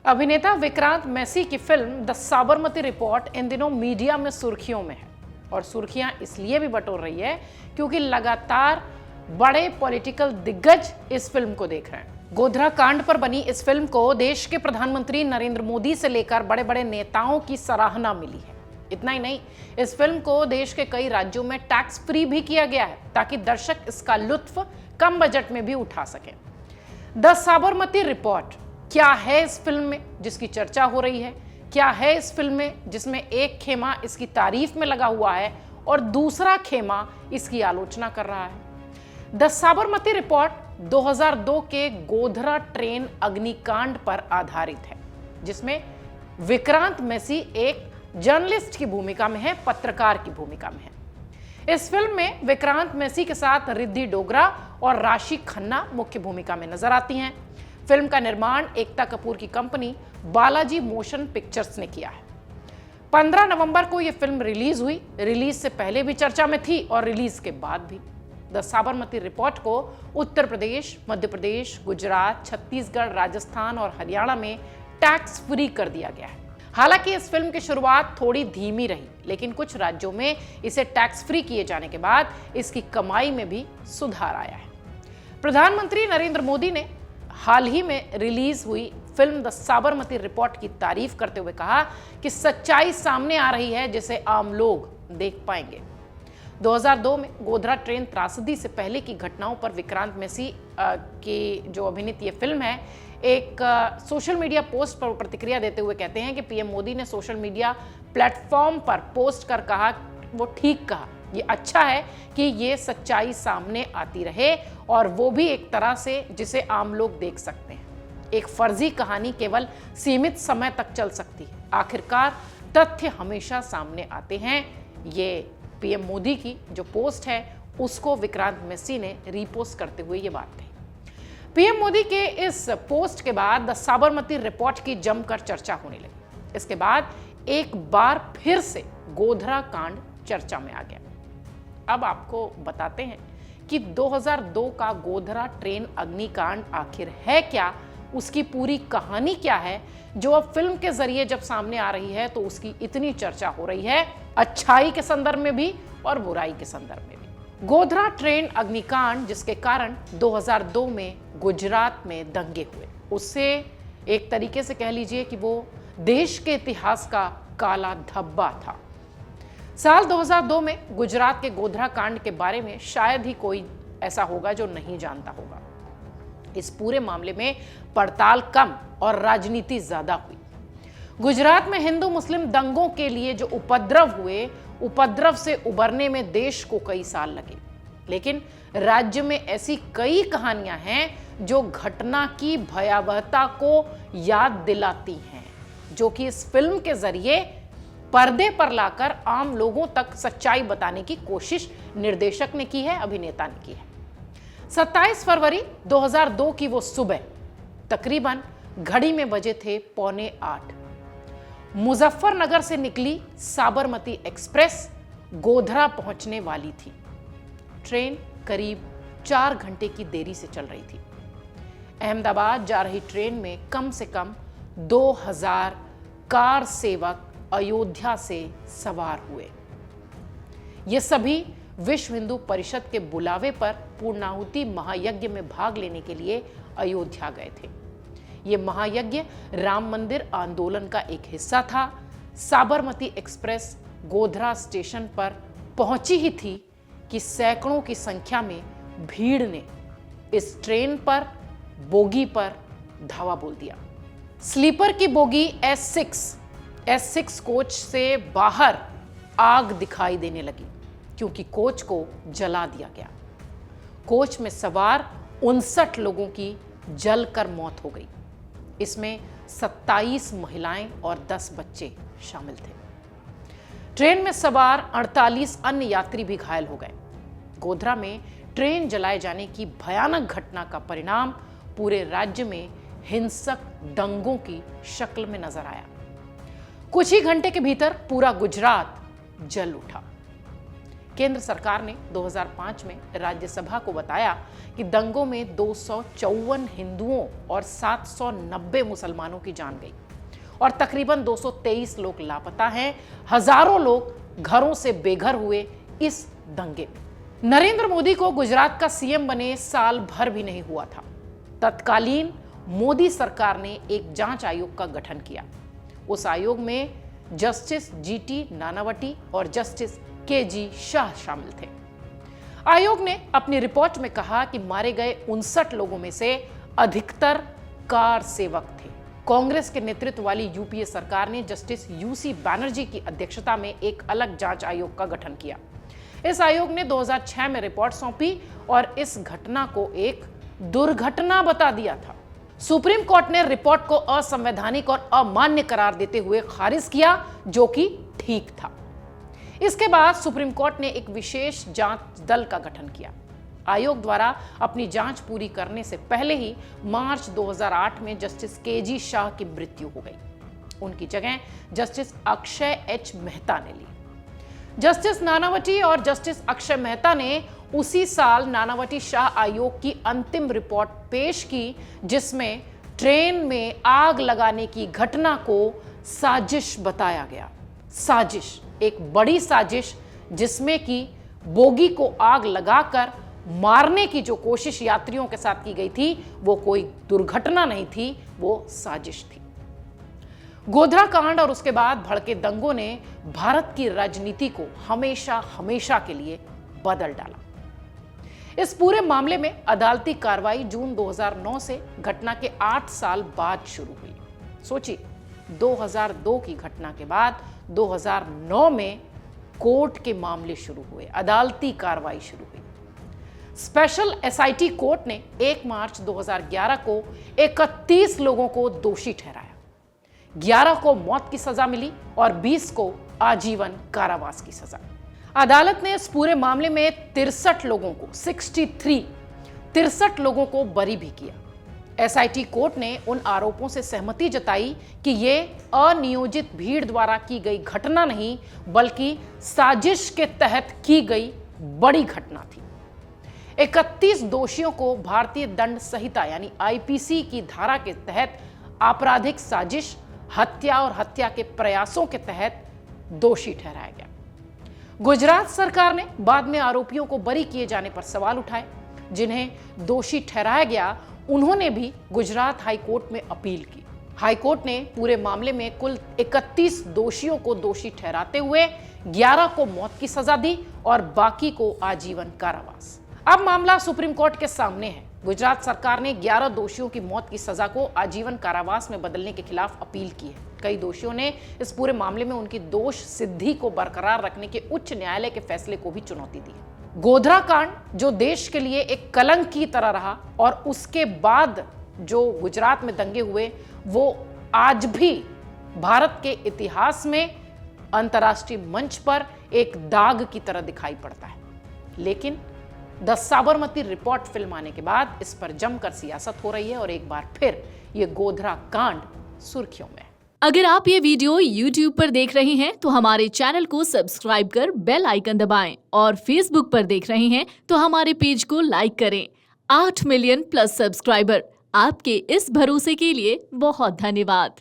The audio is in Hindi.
अभिनेता विक्रांत मैसी की फिल्म द साबरमती रिपोर्ट इन दिनों मीडिया में सुर्खियों में है और सुर्खियां इसलिए भी बटोर रही है क्योंकि लगातार बड़े पॉलिटिकल दिग्गज इस फिल्म को देख रहे हैं। गोधरा कांड पर बनी इस फिल्म को देश के प्रधानमंत्री नरेंद्र मोदी से लेकर बड़े बड़े नेताओं की सराहना मिली है। इतना ही नहीं, इस फिल्म को देश के कई राज्यों में टैक्स फ्री भी किया गया है ताकि दर्शक इसका लुत्फ कम बजट में भी उठा सकें। द साबरमती रिपोर्ट क्या है इस फिल्म में जिसकी चर्चा हो रही है? क्या है इस फिल्म में जिसमें एक खेमा इसकी तारीफ में लगा हुआ है और दूसरा खेमा इसकी आलोचना कर रहा है? द साबरमती रिपोर्ट 2002 के गोधरा ट्रेन अग्निकांड पर आधारित है, जिसमें विक्रांत मैसी एक जर्नलिस्ट की भूमिका में है, पत्रकार की भूमिका में है। इस फिल्म में विक्रांत मैसी के साथ रिद्धि डोगरा और राशि खन्ना मुख्य भूमिका में नजर आती हैं। फिल्म का निर्माण एकता कपूर की कंपनी बालाजी मोशन पिक्चर्स ने किया है। 15 नवंबर को यह फिल्म रिलीज हुई। रिलीज से पहले भी चर्चा में थी और रिलीज के बाद भी। द साबरमती रिपोर्ट को उत्तर प्रदेश, मध्य प्रदेश, गुजरात, छत्तीसगढ़, राजस्थान और हरियाणा में टैक्स फ्री कर दिया गया है। हालांकि इस फिल्म की शुरुआत थोड़ी धीमी रही, लेकिन कुछ राज्यों में इसे टैक्स फ्री किए जाने के बाद इसकी कमाई में भी सुधार आया है। प्रधानमंत्री नरेंद्र मोदी ने हाल ही में रिलीज हुई फिल्म द साबरमती रिपोर्ट की तारीफ करते हुए कहा कि सच्चाई सामने आ रही है जिसे आम लोग देख पाएंगे। 2002 में गोधरा ट्रेन त्रासदी से पहले की घटनाओं पर विक्रांत मैसी की जो अभिनीत ये फिल्म है, एक सोशल मीडिया पोस्ट पर प्रतिक्रिया देते हुए कहते हैं कि पीएम मोदी ने सोशल मीडिया प्लेटफॉर्म पर पोस्ट कर कहा, वो ठीक कहा, ये अच्छा है कि ये सच्चाई सामने आती रहे और वो भी एक तरह से जिसे आम लोग देख सकते हैं। एक फर्जी कहानी केवल सीमित समय तक चल सकती है, आखिरकार तथ्य हमेशा सामने आते हैं। ये पीएम मोदी की जो पोस्ट है उसको विक्रांत मैसी ने रीपोस्ट करते हुए ये बात कही। पीएम मोदी के इस पोस्ट के बाद द साबरमती रिपोर्ट की जमकर चर्चा होने लगी। इसके बाद एक बार फिर से गोधरा कांड चर्चा में आ गया। अब आपको बताते हैं कि 2002 का गोधरा ट्रेन अग्निकांड आखिर है क्या, उसकी पूरी कहानी क्या है, जो अब फिल्म के जरिए जब सामने आ रही है तो उसकी इतनी चर्चा हो रही है, अच्छाई के संदर्भ में भी और बुराई के संदर्भ में भी। गोधरा ट्रेन अग्निकांड जिसके कारण 2002 में गुजरात में दंगे हुए, उससे एक तरीके से कह लीजिए कि वो देश के इतिहास का काला धब्बा था। साल 2002 में गुजरात के गोधरा कांड के बारे में शायद ही कोई ऐसा होगा जो नहीं जानता होगा। इस पूरे मामले में पड़ताल कम और राजनीति ज्यादा हुई। गुजरात में हिंदू मुस्लिम दंगों के लिए जो उपद्रव हुए, उपद्रव से उबरने में देश को कई साल लगे, लेकिन राज्य में ऐसी कई कहानियां हैं जो घटना की भयावहता को याद दिलाती हैं, जो कि इस फिल्म के जरिए पर्दे पर लाकर आम लोगों तक सच्चाई बताने की कोशिश निर्देशक ने की है, अभिनेता ने की है। 27 फरवरी 2002 की वो सुबह तकरीबन घड़ी में बजे थे 7:45। मुजफ्फरनगर से निकली साबरमती एक्सप्रेस गोधरा पहुंचने वाली थी। ट्रेन करीब 4 घंटे की देरी से चल रही थी। अहमदाबाद जा रही ट्रेन में कम से कम 2000 कार सेवक अयोध्या से सवार हुए। ये सभी विश्व हिंदू परिषद के बुलावे पर पूर्णाहुति महायज्ञ में भाग लेने के लिए अयोध्या गए थे। ये महायज्ञ राम मंदिर आंदोलन का एक हिस्सा था। साबरमती एक्सप्रेस गोधरा स्टेशन पर पहुंची ही थी कि सैकड़ों की संख्या में भीड़ ने इस ट्रेन पर बोगी पर धावा बोल दिया। स्लीपर की बोगी S6 कोच से बाहर आग दिखाई देने लगी क्योंकि कोच को जला दिया गया। कोच में सवार 59 लोगों की जलकर मौत हो गई। इसमें 27 महिलाएं और 10 बच्चे शामिल थे। ट्रेन में सवार 48 अन्य यात्री भी घायल हो गए। गोधरा में ट्रेन जलाए जाने की भयानक घटना का परिणाम पूरे राज्य में हिंसक दंगों की शक्ल में नजर आया। कुछ ही घंटे के भीतर पूरा गुजरात जल उठा। केंद्र सरकार ने 2005 में राज्यसभा को बताया कि दंगों में 254 हिंदुओं और 790 मुसलमानों की जान गई और तकरीबन 223 लोग लापता हैं। हजारों लोग घरों से बेघर हुए इस दंगे में। नरेंद्र मोदी को गुजरात का सीएम बने साल भर भी नहीं हुआ था। तत्कालीन मोदी सरकार ने एक जांच आयोग का गठन किया। उस आयोग में जस्टिस जीटी नानावटी और जस्टिस केजी शाह शामिल थे। आयोग ने अपनी रिपोर्ट में कहा कि मारे गए 59 लोगों में से अधिकतर कार सेवक थे। कांग्रेस के नेतृत्व वाली यूपीए सरकार ने जस्टिस यूसी बनर्जी की अध्यक्षता में एक अलग जांच आयोग का गठन किया। इस आयोग ने 2006 में रिपोर्ट सौंपी और इस घटना को एक दुर्घटना बता दिया था। सुप्रीम कोर्ट ने रिपोर्ट को असंवैधानिक और अमान्य करार देते हुए खारिज किया, जो कि ठीक था। इसके बाद सुप्रीम कोर्ट ने एक विशेष जांच दल का गठन किया। आयोग द्वारा अपनी जांच पूरी करने से पहले ही मार्च 2008 में जस्टिस केजी शाह की मृत्यु हो गई। उनकी जगह जस्टिस अक्षय एच मेहता ने ली। जस्टिस नानावटी और जस्टिस अक्षय मेहता ने उसी साल नानावटी शाह आयोग की अंतिम रिपोर्ट पेश की, जिसमें ट्रेन में आग लगाने की घटना को साजिश बताया गया। साजिश, एक बड़ी साजिश, जिसमें कि बोगी को आग लगाकर मारने की जो कोशिश यात्रियों के साथ की गई थी, वो कोई दुर्घटना नहीं थी, वो साजिश थी। गोधरा कांड और उसके बाद भड़के दंगों ने भारत की राजनीति को हमेशा हमेशा के लिए बदल डाला। इस पूरे मामले में अदालती कार्रवाई जून 2009 से घटना के 8 साल बाद शुरू हुई। सोचिए, 2002 की घटना के बाद 2009 में कोर्ट के मामले शुरू हुए, अदालती कार्रवाई शुरू हुई। स्पेशल एसआईटी कोर्ट ने 1 मार्च 2011 को 31 लोगों को दोषी ठहराया। 11 को मौत की सजा मिली और 20 को आजीवन कारावास की सजा। अदालत ने इस पूरे मामले में 63 लोगों को बरी भी किया। एसआईटी कोर्ट ने उन आरोपों से सहमति जताई कि ये अनियोजित भीड़ द्वारा की गई घटना नहीं, बल्कि साजिश के तहत की गई बड़ी घटना थी। 31 दोषियों को भारतीय दंड संहिता यानी आईपीसी की धारा के तहत आपराधिक साजिश, हत्या और हत्या के प्रयासों के तहत दोषी ठहराया गया। गुजरात सरकार ने बाद में आरोपियों को बरी किए जाने पर सवाल उठाए। जिन्हें दोषी ठहराया गया, उन्होंने भी गुजरात हाईकोर्ट में अपील की। हाईकोर्ट ने पूरे मामले में कुल 31 दोषियों को दोषी ठहराते हुए 11 को मौत की सजा दी और बाकी को आजीवन कारावास। अब मामला सुप्रीम कोर्ट के सामने है। गुजरात सरकार ने 11 दोषियों की मौत की सजा को आजीवन कारावास में बदलने के खिलाफ अपील की है। कई दोषियों ने इस पूरे मामले में उनकी दोष सिद्धि को बरकरार रखने के उच्च न्यायालय के फैसले को भी चुनौती दी है। गोधरा कांड, जो देश के लिए एक कलंक की तरह रहा, और उसके बाद जो गुजरात में दंगे हुए, वो आज भी भारत के इतिहास में अंतर्राष्ट्रीय मंच पर एक दाग की तरह दिखाई पड़ता है। लेकिन द साबरमती रिपोर्ट फिल्म आने के बाद इस पर जमकर सियासत हो रही है और एक बार फिर ये गोधरा कांड सुर्खियों में है। अगर आप ये वीडियो YouTube पर देख रहे हैं तो हमारे चैनल को सब्सक्राइब कर बेल आइकन दबाएं, और Facebook पर देख रहे हैं तो हमारे पेज को लाइक करें। 8 मिलियन प्लस सब्सक्राइबर, आपके इस भरोसे के लिए बहुत धन्यवाद।